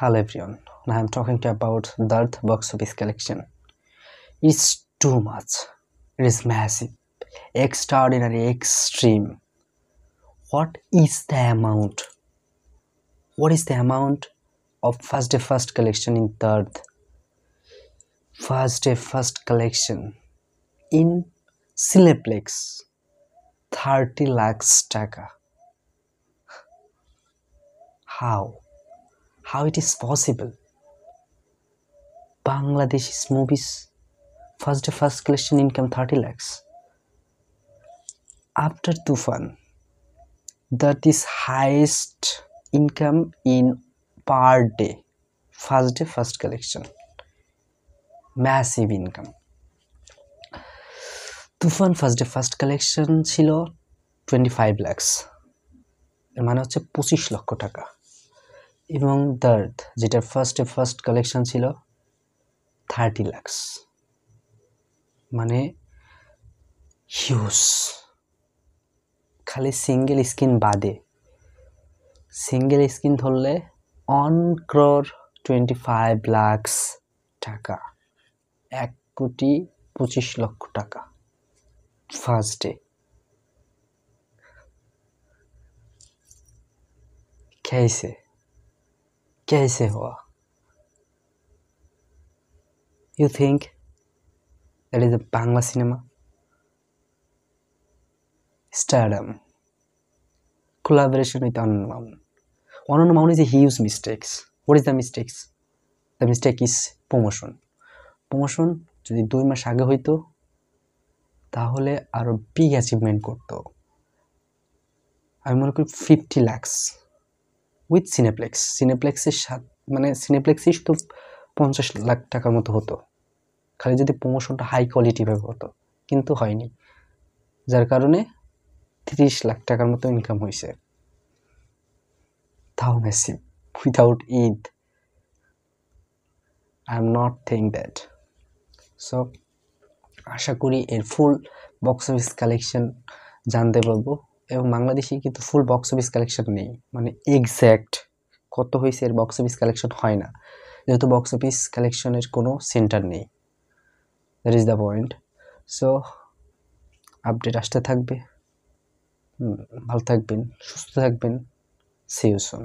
Hello everyone, and I'm talking to you about the Earth box office collection. It's too much. It is massive, extraordinary, extreme. What is the amount? What is the amount of first day first collection in the Earth? First day first collection in Cineplex, 30 lakhs taka. How? How it is possible? Bangladeshi movies first day first collection income 30 lakhs. After Tufan, that is highest income in per day, first day first collection, massive income. Toofan first day first collection ছিল 25 lakhs, এর মানে হচ্ছে 25 লক্ষ টাকা। এবং দর্দ যেটা first day first collection ছিল 30 lakhs, মানে হিউজ। খালি সিঙ্গেল স্ক্রিন বাদে, সিঙ্গেল স্ক্রিন ধরলে 1 crore 25 lakhs টাকা, 1,25,00,000 টাকা ফার্স্ট ডে। कैसे हुआ? You think that is a Bangla cinema? Stardom, collaboration with Unknown Mountain. Unknown Mountain is a huge mistake. What is the mistakes? The mistake is promotion. Promotion যদি 2 মাস আগে হইতো তাহলে আরো big achievement করতো। আমি মনে করি 50 lakhs উইথ সিনেপ্লেক্স। সিনেপ্লেক্সের মানে সিনেপ্লেক্সই শুধু 50 লাখ টাকার মতো হতো, খালি যদি প্রমোশনটা হাই কোয়ালিটি ভাবে হতো, কিন্তু হয়নি, যার কারণে 30 লাখ টাকার মতো ইনকাম হয়েছে। তাও massive, without Eid. I am not think that. So আশা করি এর ফুল বক্স অফিস কালেকশন জানতে পারবো। এবং বাংলাদেশে কিন্তু ফুল বক্স অফিস কালেকশন নেই, মানে এক্স্যাক্ট কত হয়েছে এর বক্স অফিস কালেকশন হয় না, যেহেতু বক্স অফিস কালেকশনের কোনো সেন্টার নেই। That is the point. So update আসতে থাকবে। ভালো থাকবেন, সুস্থ থাকবেন। See you soon.